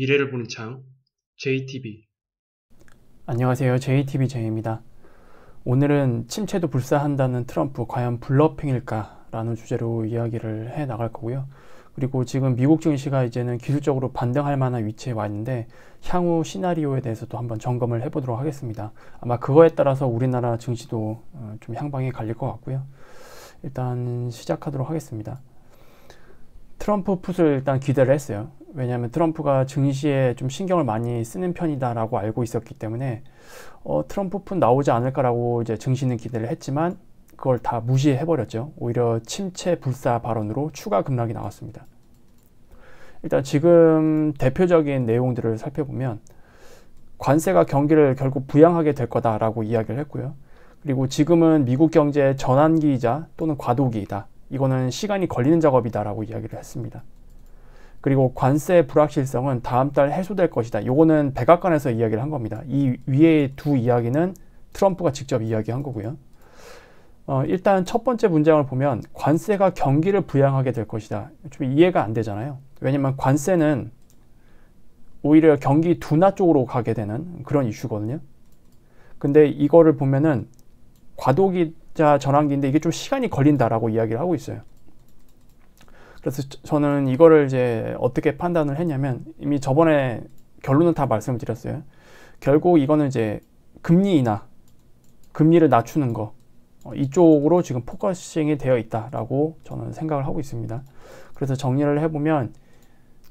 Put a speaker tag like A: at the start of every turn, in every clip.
A: 미래를 보는 창, JTB.
B: 안녕하세요. JTB 제이입니다. 오늘은 침체도 불사한다는 트럼프 과연 블러핑일까? 라는 주제로 이야기를 해 나갈 거고요. 그리고 지금 미국 증시가 이제는 기술적으로 반등할 만한 위치에 와 있는데 향후 시나리오에 대해서도 한번 점검을 해보도록 하겠습니다. 아마 그거에 따라서 우리나라 증시도 좀 향방이 갈릴 것 같고요. 일단 시작하도록 하겠습니다. 트럼프 풋을 일단 기대를 했어요. 왜냐하면 트럼프가 증시에 좀 신경을 많이 쓰는 편이다라고 알고 있었기 때문에 트럼프 풋 나오지 않을까라고 이제 증시는 기대를 했지만 그걸 다 무시해버렸죠. 오히려 침체 불사 발언으로 추가 급락이 나왔습니다. 일단 지금 대표적인 내용들을 살펴보면 관세가 경기를 결국 부양하게 될 거다라고 이야기를 했고요. 그리고 지금은 미국 경제의 전환기이자 또는 과도기이다. 이거는 시간이 걸리는 작업이다라고 이야기를 했습니다. 그리고 관세 불확실성은 다음 달 해소될 것이다. 요거는 백악관에서 이야기를 한 겁니다. 이 위에 두 이야기는 트럼프가 직접 이야기한 거고요. 일단 첫 번째 문장을 보면 관세가 경기를 부양하게 될 것이다. 좀 이해가 안 되잖아요. 왜냐면 관세는 오히려 경기 둔화 쪽으로 가게 되는 그런 이슈거든요. 근데 이거를 보면은 과도기자 전환기인데 이게 좀 시간이 걸린다라고 이야기를 하고 있어요. 그래서 저는 이거를 이제 어떻게 판단을 했냐면 이미 저번에 결론은 다 말씀을 드렸어요. 결국 이거는 이제 금리 인하, 금리를 낮추는 거 이쪽으로 지금 포커싱이 되어 있다라고 저는 생각을 하고 있습니다. 그래서 정리를 해보면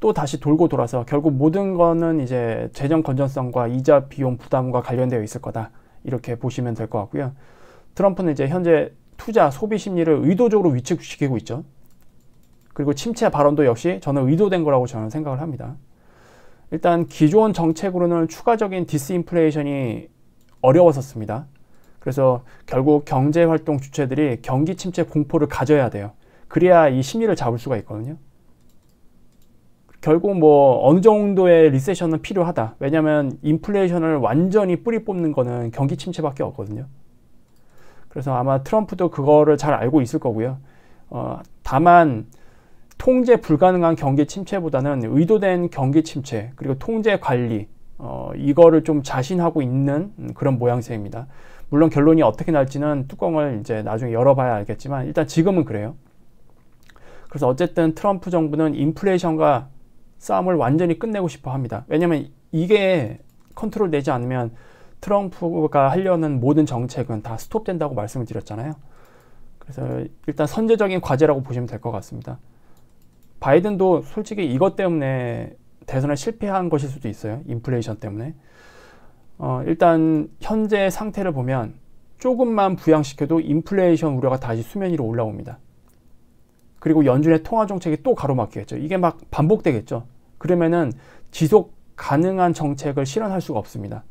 B: 또 다시 돌고 돌아서 결국 모든 거는 이제 재정 건전성과 이자 비용 부담과 관련되어 있을 거다. 이렇게 보시면 될 것 같고요. 트럼프는 이제 현재 투자, 소비 심리를 의도적으로 위축시키고 있죠. 그리고 침체 발언도 역시 저는 의도된 거라고 저는 생각을 합니다. 일단 기존 정책으로는 추가적인 디스인플레이션이 어려웠었습니다. 그래서 결국 경제활동 주체들이 경기 침체 공포를 가져야 돼요. 그래야 이 심리를 잡을 수가 있거든요. 결국 뭐 어느 정도의 리세션은 필요하다. 왜냐하면 인플레이션을 완전히 뿌리 뽑는 거는 경기 침체밖에 없거든요. 그래서 아마 트럼프도 그거를 잘 알고 있을 거고요. 다만 통제 불가능한 경기 침체보다는 의도된 경기 침체 그리고 통제 관리 이거를 좀 자신하고 있는 그런 모양새입니다. 물론 결론이 어떻게 날지는 뚜껑을 이제 나중에 열어봐야 알겠지만 일단 지금은 그래요. 그래서 어쨌든 트럼프 정부는 인플레이션과 싸움을 완전히 끝내고 싶어 합니다. 왜냐하면 이게 컨트롤 되지 않으면 트럼프가 하려는 모든 정책은 다 스톱된다고 말씀을 드렸잖아요. 그래서 일단 선제적인 과제라고 보시면 될 것 같습니다. 바이든도 솔직히 이것 때문에 대선에 실패한 것일 수도 있어요. 인플레이션 때문에. 일단 현재 상태를 보면 조금만 부양시켜도 인플레이션 우려가 다시 수면 위로 올라옵니다. 그리고 연준의 통화 정책이 또 가로막히겠죠. 이게 막 반복되겠죠. 그러면은 지속 가능한 정책을 실현할 수가 없습니다.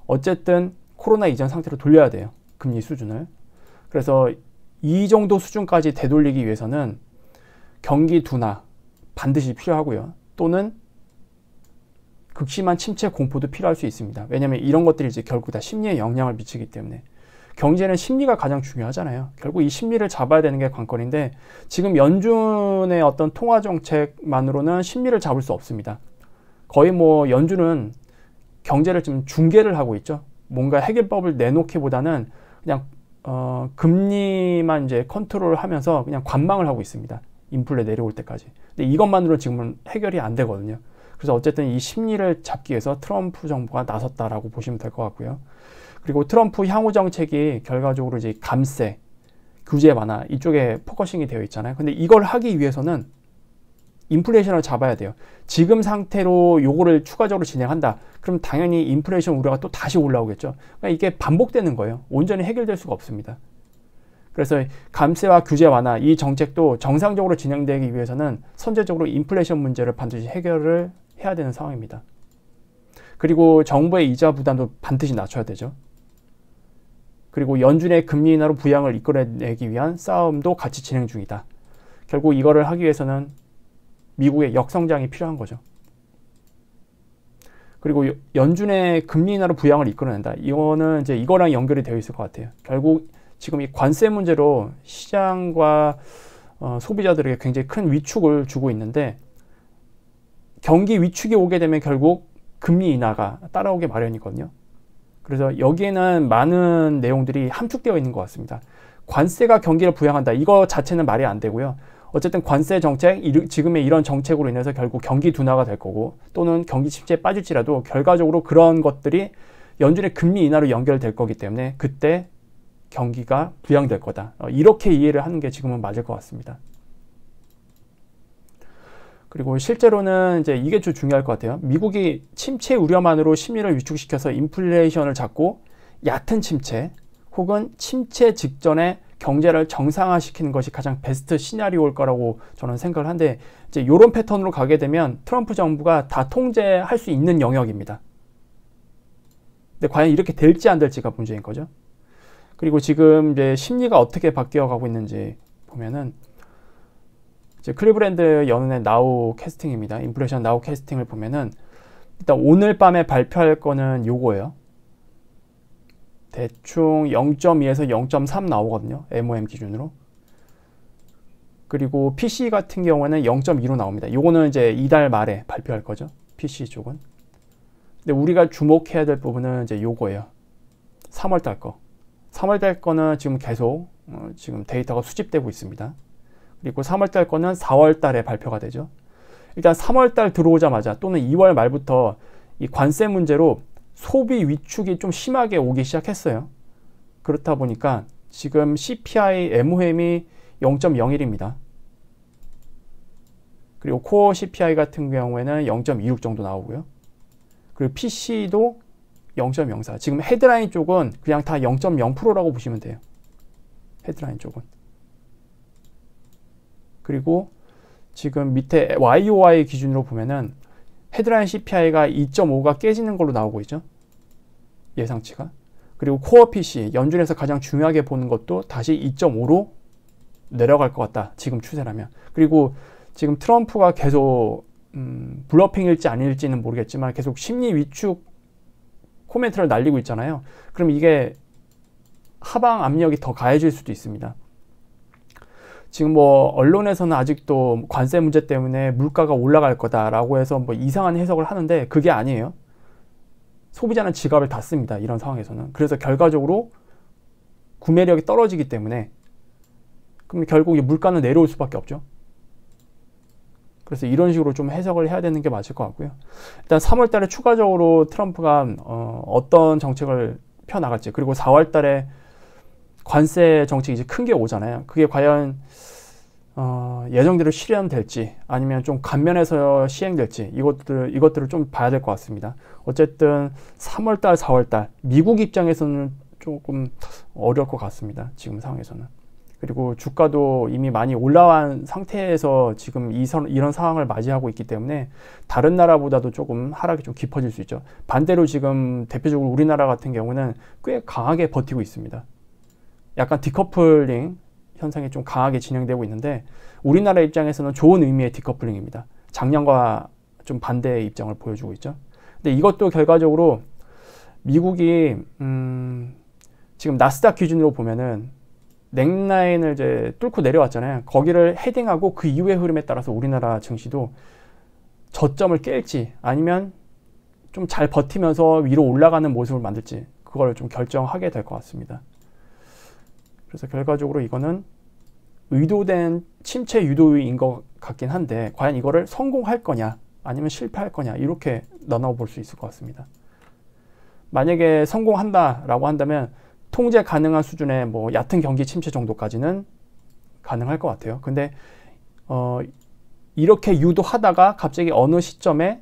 B: 어쨌든 코로나 이전 상태로 돌려야 돼요. 금리 수준을. 그래서 이 정도 수준까지 되돌리기 위해서는 경기 둔화 반드시 필요하고요. 또는 극심한 침체 공포도 필요할 수 있습니다. 왜냐하면 이런 것들이 이제 결국 다 심리에 영향을 미치기 때문에 경제는 심리가 가장 중요하잖아요. 결국 이 심리를 잡아야 되는 게 관건인데 지금 연준의 어떤 통화 정책만으로는 심리를 잡을 수 없습니다. 거의 뭐 연준은 경제를 좀 중계를 하고 있죠. 뭔가 해결법을 내놓기보다는 그냥 금리만 이제 컨트롤하면서 그냥 관망을 하고 있습니다. 인플레 내려올 때까지. 근데 이것만으로 지금은 해결이 안 되거든요. 그래서 어쨌든 이 심리를 잡기 위해서 트럼프 정부가 나섰다라고 보시면 될 것 같고요. 그리고 트럼프 향후 정책이 결과적으로 이제 감세, 규제 완화 이쪽에 포커싱이 되어 있잖아요. 근데 이걸 하기 위해서는 인플레이션을 잡아야 돼요. 지금 상태로 요거를 추가적으로 진행한다. 그럼 당연히 인플레이션 우려가 또 다시 올라오겠죠. 그러니까 이게 반복되는 거예요. 온전히 해결될 수가 없습니다. 그래서 감세와 규제 완화 이 정책도 정상적으로 진행되기 위해서는 선제적으로 인플레이션 문제를 반드시 해결을 해야 되는 상황입니다. 그리고 정부의 이자 부담도 반드시 낮춰야 되죠. 그리고 연준의 금리 인하로 부양을 이끌어내기 위한 싸움도 같이 진행 중이다. 결국 이거를 하기 위해서는 미국의 역성장이 필요한 거죠. 그리고 연준의 금리 인하로 부양을 이끌어낸다. 이거는 이제 이거랑 연결이 되어 있을 것 같아요. 결국 지금 이 관세 문제로 시장과 소비자들에게 굉장히 큰 위축을 주고 있는데 경기 위축이 오게 되면 결국 금리 인하가 따라오게 마련이거든요. 그래서 여기에는 많은 내용들이 함축되어 있는 것 같습니다. 관세가 경기를 부양한다. 이거 자체는 말이 안 되고요. 어쨌든 관세 정책, 지금의 이런 정책으로 인해서 결국 경기 둔화가 될 거고 또는 경기 침체에 빠질지라도 결과적으로 그런 것들이 연준의 금리 인하로 연결될 거기 때문에 그때 경기가 부양될 거다. 이렇게 이해를 하는 게 지금은 맞을 것 같습니다. 그리고 실제로는 이제 이게 좀 중요할 것 같아요. 미국이 침체 우려만으로 심리를 위축시켜서 인플레이션을 잡고 얕은 침체 혹은 침체 직전에 경제를 정상화시키는 것이 가장 베스트 시나리오일 거라고 저는 생각을 하는데 이제 이런 패턴으로 가게 되면 트럼프 정부가 다 통제할 수 있는 영역입니다. 근데 과연 이렇게 될지 안 될지가 문제인 거죠. 그리고 지금 이제 심리가 어떻게 바뀌어 가고 있는지 보면은 이제 클리브랜드 연은의 나우 캐스팅입니다. 인플레이션 나우 캐스팅을 보면은 일단 오늘 밤에 발표할 거는 요거예요. 대충 0.2에서 0.3 나오거든요. MOM 기준으로. 그리고 PC 같은 경우에는 0.2로 나옵니다. 요거는 이제 이달 말에 발표할 거죠. PC 쪽은. 근데 우리가 주목해야 될 부분은 이제 요거예요. 3월 달 거. 3월 달 거는 지금 계속 지금 데이터가 수집되고 있습니다. 그리고 3월 달 거는 4월 달에 발표가 되죠. 일단 3월 달 들어오자마자 또는 2월 말부터 이 관세 문제로 소비 위축이 좀 심하게 오기 시작했어요. 그렇다 보니까 지금 CPI MOM이 0.01입니다. 그리고 코어 CPI 같은 경우에는 0.26 정도 나오고요. 그리고 PC도 0.04. 지금 헤드라인 쪽은 그냥 다 0.0%라고 보시면 돼요. 헤드라인 쪽은. 그리고 지금 밑에 YOY 기준으로 보면은 헤드라인 CPI가 2.5가 깨지는 걸로 나오고 있죠. 예상치가. 그리고 코어 PC, 연준에서 가장 중요하게 보는 것도 다시 2.5로 내려갈 것 같다. 지금 추세라면. 그리고 지금 트럼프가 계속 블러핑일지 아닐지는 모르겠지만 계속 심리 위축 코멘트를 날리고 있잖아요. 그럼 이게 하방 압력이 더 가해질 수도 있습니다. 지금 뭐 언론에서는 아직도 관세 문제 때문에 물가가 올라갈 거다라고 해서 뭐 이상한 해석을 하는데 그게 아니에요. 소비자는 지갑을 닫습니다. 이런 상황에서는. 그래서 결과적으로 구매력이 떨어지기 때문에 그럼 결국 물가는 내려올 수밖에 없죠. 그래서 이런 식으로 좀 해석을 해야 되는 게 맞을 것 같고요. 일단 3월 달에 추가적으로 트럼프가 어떤 정책을 펴나갈지 그리고 4월 달에 관세 정책이 이제 큰 게 오잖아요. 그게 과연 예정대로 실현될지 아니면 좀 감면해서 시행될지 이것들을 좀 봐야 될 것 같습니다. 어쨌든 3월달, 4월달 미국 입장에서는 조금 어려울 것 같습니다. 지금 상황에서는. 그리고 주가도 이미 많이 올라간 상태에서 지금 이런 상황을 맞이하고 있기 때문에 다른 나라보다도 조금 하락이 좀 깊어질 수 있죠. 반대로 지금 대표적으로 우리나라 같은 경우는 꽤 강하게 버티고 있습니다. 약간 디커플링 현상이 좀 강하게 진행되고 있는데 우리나라 입장에서는 좋은 의미의 디커플링입니다. 작년과 좀 반대의 입장을 보여주고 있죠. 근데 이것도 결과적으로 미국이 지금 나스닥 기준으로 보면은 넥라인을 이제 뚫고 내려왔잖아요. 거기를 헤딩하고 그 이후의 흐름에 따라서 우리나라 증시도 저점을 깰지 아니면 좀 잘 버티면서 위로 올라가는 모습을 만들지 그걸 좀 결정하게 될 것 같습니다. 그래서 결과적으로 이거는 의도된 침체 유도인 것 같긴 한데 과연 이거를 성공할 거냐 아니면 실패할 거냐 이렇게 나눠볼 수 있을 것 같습니다. 만약에 성공한다라고 한다면 통제 가능한 수준의 뭐 얕은 경기 침체 정도까지는 가능할 것 같아요. 근데 이렇게 유도하다가 갑자기 어느 시점에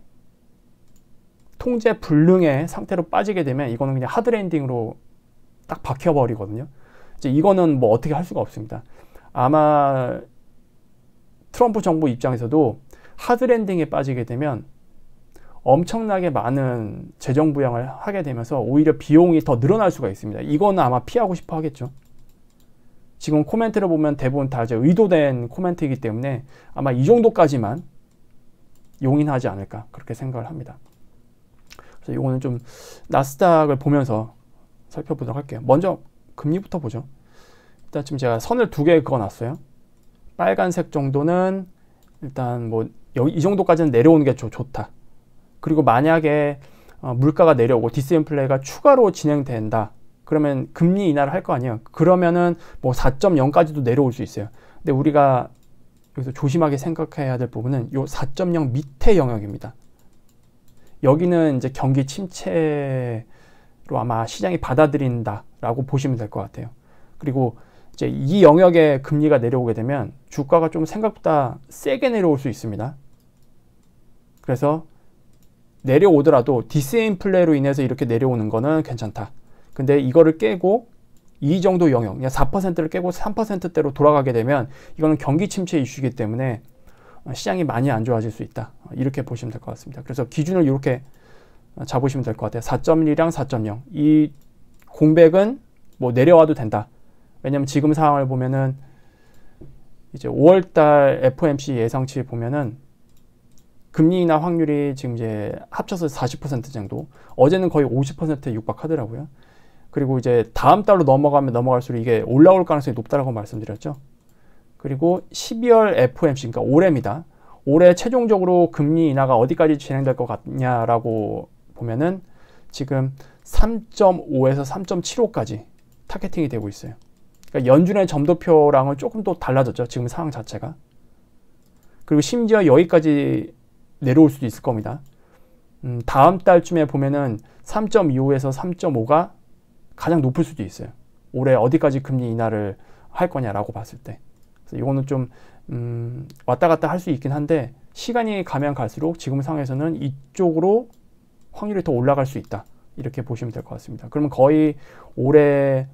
B: 통제 불능의 상태로 빠지게 되면 이거는 그냥 하드랜딩으로 딱 박혀버리거든요. 이제 이거는 뭐 어떻게 할 수가 없습니다. 아마 트럼프 정부 입장에서도 하드랜딩에 빠지게 되면 엄청나게 많은 재정 부양을 하게 되면서 오히려 비용이 더 늘어날 수가 있습니다. 이거는 아마 피하고 싶어 하겠죠. 지금 코멘트를 보면 대부분 다 이제 의도된 코멘트이기 때문에 아마 이 정도까지만 용인하지 않을까 그렇게 생각을 합니다. 그래서 이거는 좀 나스닥을 보면서 살펴보도록 할게요. 먼저 금리부터 보죠. 일단 지금 제가 선을 두 개 그어놨어요. 빨간색 정도는 일단 뭐 이 정도까지는 내려오는 게 좋다. 그리고 만약에 물가가 내려오고 디스인플레가 추가로 진행된다. 그러면 금리 인하를 할 거 아니에요. 그러면은 뭐 4.0까지도 내려올 수 있어요. 근데 우리가 여기서 조심하게 생각해야 될 부분은 요 4.0 밑의 영역입니다. 여기는 이제 경기 침체로 아마 시장이 받아들인다라고 보시면 될 것 같아요. 그리고 이제 이 영역에 금리가 내려오게 되면 주가가 좀 생각보다 세게 내려올 수 있습니다. 그래서 내려오더라도 디스인플레로 인해서 이렇게 내려오는 거는 괜찮다. 근데 이거를 깨고 이 정도 영역, 그냥 4%를 깨고 3%대로 돌아가게 되면 이거는 경기 침체 이슈이기 때문에 시장이 많이 안 좋아질 수 있다. 이렇게 보시면 될 것 같습니다. 그래서 기준을 이렇게 잡으시면 될 것 같아요. 4.1이랑 4.0. 이 공백은 뭐 내려와도 된다. 왜냐면 지금 상황을 보면은 이제 5월달 FOMC 예상치 보면은 금리 인하 확률이 지금 이제 합쳐서 40% 정도. 어제는 거의 50%에 육박하더라고요. 그리고 이제 다음 달로 넘어가면 넘어갈수록 이게 올라올 가능성이 높다라고 말씀드렸죠. 그리고 12월 FOMC, 그러니까 올해입니다. 올해 최종적으로 금리 인하가 어디까지 진행될 것 같냐라고 보면은 지금 3.5에서 3.75까지 타겟팅이 되고 있어요. 그러니까 연준의 점도표랑은 조금 더 달라졌죠. 지금 상황 자체가. 그리고 심지어 여기까지 내려올 수도 있을 겁니다. 다음 달쯤에 보면은 3.25에서 3.5가 가장 높을 수도 있어요. 올해 어디까지 금리 인하를 할 거냐라고 봤을 때. 그래서 이거는 좀 왔다 갔다 할 수 있긴 한데 시간이 가면 갈수록 지금 상황에서는 이쪽으로 확률이 더 올라갈 수 있다. 이렇게 보시면 될 것 같습니다. 그러면 거의 올해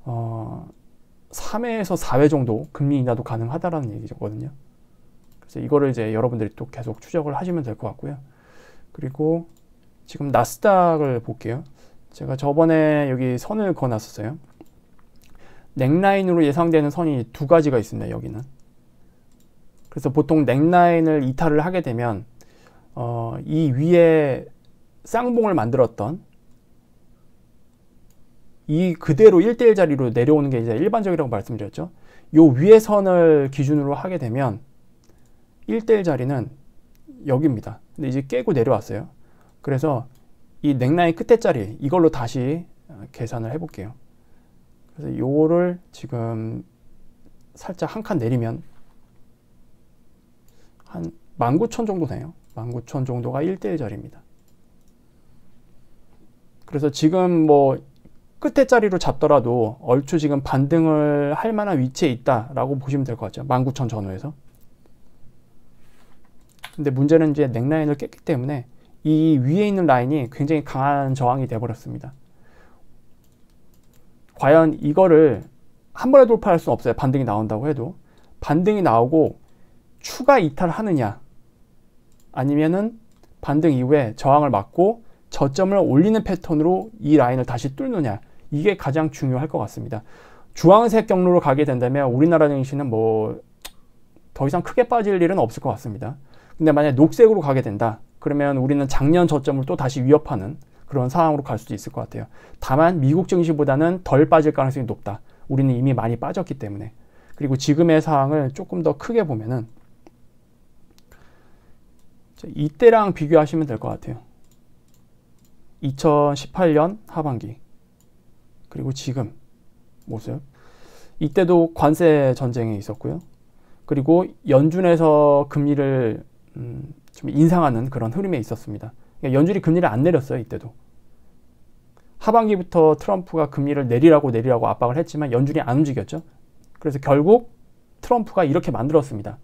B: 3회에서 4회 정도 금리 인하도 가능하다라는 얘기거든요. 그래서 이거를 이제 여러분들이 또 계속 추적을 하시면 될 것 같고요. 그리고 지금 나스닥을 볼게요. 제가 저번에 여기 선을 그어놨었어요. 넥라인으로 예상되는 선이 두 가지가 있습니다. 여기는. 그래서 보통 넥라인을 이탈을 하게 되면 이 위에 쌍봉을 만들었던 이 그대로 1대1 자리로 내려오는 게 이제 일반적이라고 말씀드렸죠. 요 위에 선을 기준으로 하게 되면 1대1 자리는 여기입니다. 근데 이제 깨고 내려왔어요. 그래서 이 넥라인 끝에 자리 이걸로 다시 계산을 해볼게요. 그래서 요거를 지금 살짝 한 칸 내리면 한 19,000 정도 돼요. 19,000 정도가 1대1 자리입니다. 그래서 지금 뭐 끝에 자리로 잡더라도 얼추 지금 반등을 할 만한 위치에 있다라고 보시면 될 것 같죠. 19,000 전후에서. 근데 문제는 이제 넥라인을 깼기 때문에 이 위에 있는 라인이 굉장히 강한 저항이 돼버렸습니다. 과연 이거를 한 번에 돌파할 수는 없어요. 반등이 나온다고 해도. 반등이 나오고 추가 이탈하느냐 아니면은 반등 이후에 저항을 막고 저점을 올리는 패턴으로 이 라인을 다시 뚫느냐, 이게 가장 중요할 것 같습니다. 주황색 경로로 가게 된다면 우리나라 증시는 뭐 더 이상 크게 빠질 일은 없을 것 같습니다. 근데 만약 녹색으로 가게 된다, 그러면 우리는 작년 저점을 또 다시 위협하는 그런 상황으로 갈 수도 있을 것 같아요. 다만 미국 증시보다는 덜 빠질 가능성이 높다. 우리는 이미 많이 빠졌기 때문에. 그리고 지금의 상황을 조금 더 크게 보면은 이때랑 비교하시면 될 것 같아요. 2018년 하반기 그리고 지금 모습. 이때도 관세 전쟁이 있었고요. 그리고 연준에서 금리를 좀 인상하는 그런 흐름에 있었습니다. 그러니까 연준이 금리를 안 내렸어요. 이때도. 하반기부터 트럼프가 금리를 내리라고 압박을 했지만 연준이 안 움직였죠. 그래서 결국 트럼프가 이렇게 만들었습니다.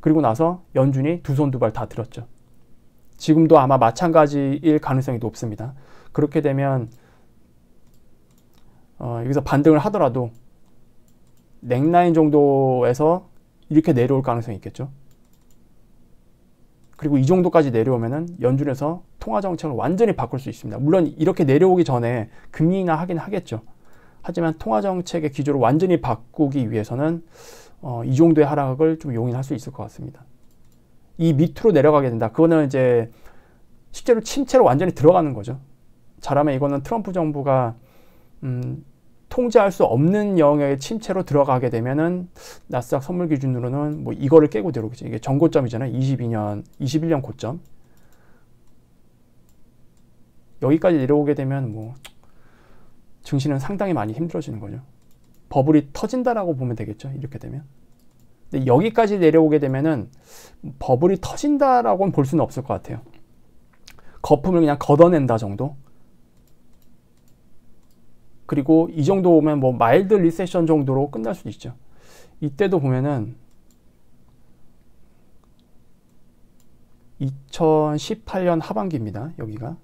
B: 그리고 나서 연준이 두 손 두 발 다 들었죠. 지금도 아마 마찬가지일 가능성이 높습니다. 그렇게 되면 여기서 반등을 하더라도 넥라인 정도에서 이렇게 내려올 가능성이 있겠죠. 그리고 이 정도까지 내려오면은 연준에서 통화 정책을 완전히 바꿀 수 있습니다. 물론 이렇게 내려오기 전에 금리 인하 하긴 하겠죠. 하지만 통화 정책의 기조를 완전히 바꾸기 위해서는 이 정도의 하락을 좀 용인할 수 있을 것 같습니다. 이 밑으로 내려가게 된다. 그거는 이제 실제로 침체로 완전히 들어가는 거죠. 잘하면 이거는 트럼프 정부가 통제할 수 없는 영역의 침체로 들어가게 되면은 나스닥 선물 기준으로는 뭐 이거를 깨고 내려오겠죠. 이게 전고점이잖아요. 21년 고점. 여기까지 내려오게 되면 뭐 증시는 상당히 많이 힘들어지는 거죠. 버블이 터진다라고 보면 되겠죠. 이렇게 되면. 근데 여기까지 내려오게 되면은 버블이 터진다라고는 볼 수는 없을 것 같아요. 거품을 그냥 걷어낸다 정도. 그리고 이 정도 오면 뭐 마일드 리세션 정도로 끝날 수도 있죠. 이때도 보면은 2018년 하반기입니다. 여기가.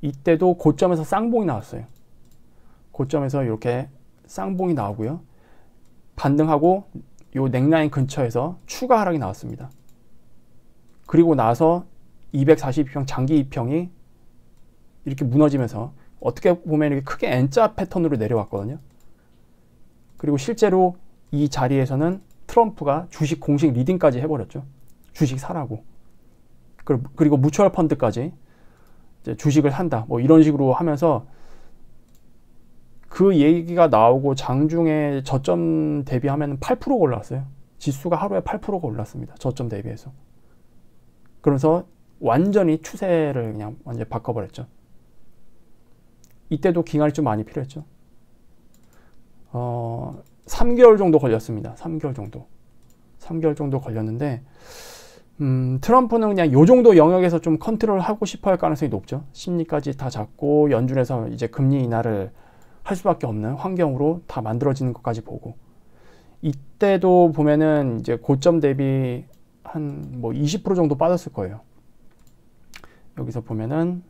B: 이때도 고점에서 쌍봉이 나왔어요. 고점에서 이렇게 쌍봉이 나오고요. 반등하고 요 넥라인 근처에서 추가 하락이 나왔습니다. 그리고 나서 242평 장기 2평이 이렇게 무너지면서 어떻게 보면 이렇게 크게 N자 패턴으로 내려왔거든요. 그리고 실제로 이 자리에서는 트럼프가 주식 공식 리딩까지 해버렸죠. 주식 사라고. 그리고 뮤추얼 펀드까지 이제 주식을 산다. 뭐 이런 식으로 하면서 그 얘기가 나오고 장중에 저점 대비하면 8%가 올랐어요. 지수가 하루에 8%가 올랐습니다. 저점 대비해서. 그러면서 완전히 추세를 그냥 완전히 바꿔버렸죠. 이때도 기간이 좀 많이 필요했죠. 3개월 정도 걸렸습니다. 3개월 정도 걸렸는데 트럼프는 그냥 요 정도 영역에서 좀 컨트롤 하고 싶어 할 가능성이 높죠. 심리까지 다 잡고 연준에서 이제 금리 인하를 할 수밖에 없는 환경으로 다 만들어지는 것까지 보고, 이때도 보면은 이제 고점 대비 한 뭐 20% 정도 빠졌을 거예요. 여기서 보면은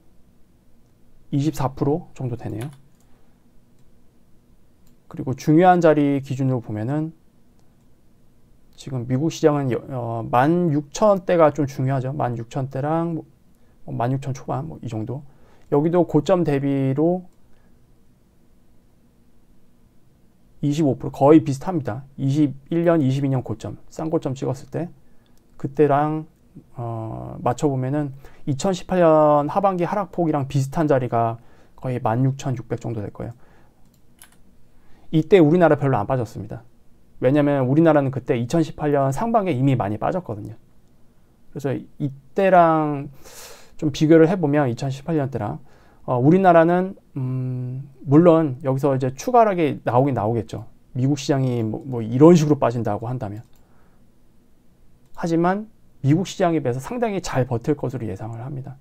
B: 24% 정도 되네요. 그리고 중요한 자리 기준으로 보면은 지금 미국 시장은 16,000대가 좀 중요하죠. 16,000대랑 16,000 초반 뭐 이 정도. 여기도 고점 대비로 25% 거의 비슷합니다. 21년, 22년 고점, 쌍고점 찍었을 때 그때랑 맞춰보면은 2018년 하반기 하락폭이랑 비슷한 자리가 거의 16,600 정도 될 거예요. 이때 우리나라 별로 안 빠졌습니다. 왜냐면 우리나라는 그때 2018년 상반기에 이미 많이 빠졌거든요. 그래서 이때랑 좀 비교를 해보면 2018년 때랑 우리나라는 물론 여기서 이제 추가 하락이 나오긴 나오겠죠. 미국 시장이 뭐 이런 식으로 빠진다고 한다면. 하지만 미국 시장에 비해서 상당히 잘 버틸 것으로 예상을 합니다.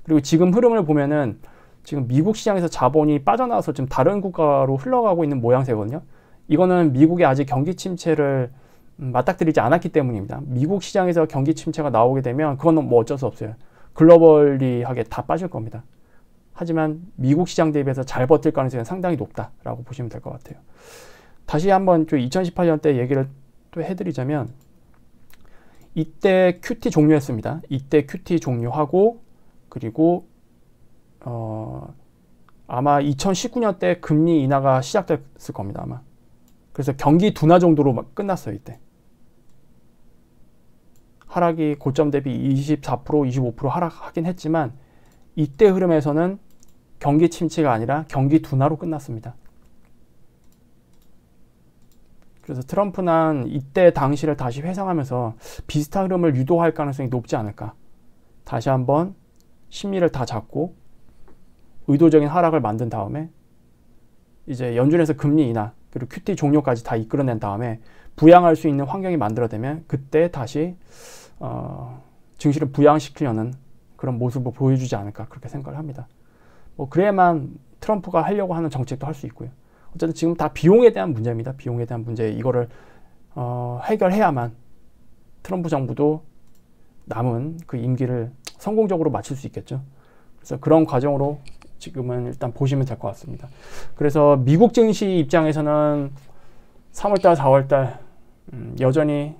B: 그리고 지금 흐름을 보면은 지금 미국 시장에서 자본이 빠져나와서 지금 다른 국가로 흘러가고 있는 모양새거든요. 이거는 미국이 아직 경기 침체를 맞닥뜨리지 않았기 때문입니다. 미국 시장에서 경기 침체가 나오게 되면 그건 뭐 어쩔 수 없어요. 글로벌리하게 다 빠질 겁니다. 하지만 미국 시장 대비해서 잘 버틸 가능성이 상당히 높다라고 보시면 될 것 같아요. 다시 한번 2018년 때 얘기를 또 해드리자면, 이때 QT 종료했습니다. 이때 QT 종료하고, 그리고 아마 2019년 때 금리 인하가 시작됐을 겁니다. 아마. 그래서 경기 둔화 정도로 막 끝났어요. 이때 하락이 고점 대비 24%, 25% 하락하긴 했지만 이때 흐름에서는 경기 침체가 아니라 경기 둔화로 끝났습니다. 그래서 트럼프는 이때 당시를 다시 회상하면서 비슷한 흐름을 유도할 가능성이 높지 않을까. 다시 한번 심리를 다 잡고 의도적인 하락을 만든 다음에 이제 연준에서 금리 인하 그리고 QT 종료까지 다 이끌어낸 다음에 부양할 수 있는 환경이 만들어지면 그때 다시 증시를 부양시키려는 그런 모습을 보여주지 않을까, 그렇게 생각을 합니다. 뭐 그래야만 트럼프가 하려고 하는 정책도 할 수 있고요. 어쨌든 지금 다 비용에 대한 문제입니다. 비용에 대한 문제, 이거를 해결해야만 트럼프 정부도 남은 그 임기를 성공적으로 마칠 수 있겠죠. 그래서 그런 과정으로 지금은 일단 보시면 될 것 같습니다. 그래서 미국 증시 입장에서는 3월달, 4월달 여전히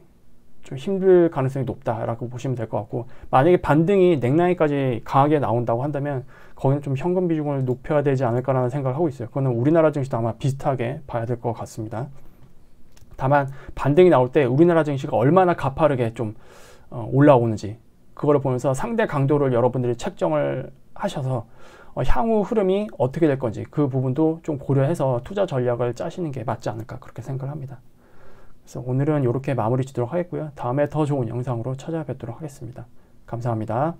B: 좀 힘들 가능성이 높다라고 보시면 될 것 같고, 만약에 반등이 넥라인까지 강하게 나온다고 한다면 거기는 좀 현금 비중을 높여야 되지 않을까라는 생각을 하고 있어요. 그거는 우리나라 증시도 아마 비슷하게 봐야 될 것 같습니다. 다만 반등이 나올 때 우리나라 증시가 얼마나 가파르게 좀 올라오는지, 그거를 보면서 상대 강도를 여러분들이 책정을 하셔서 향후 흐름이 어떻게 될 건지 그 부분도 좀 고려해서 투자 전략을 짜시는 게 맞지 않을까 그렇게 생각을 합니다. 그래서 오늘은 이렇게 마무리 짓도록 하겠고요. 다음에 더 좋은 영상으로 찾아뵙도록 하겠습니다. 감사합니다.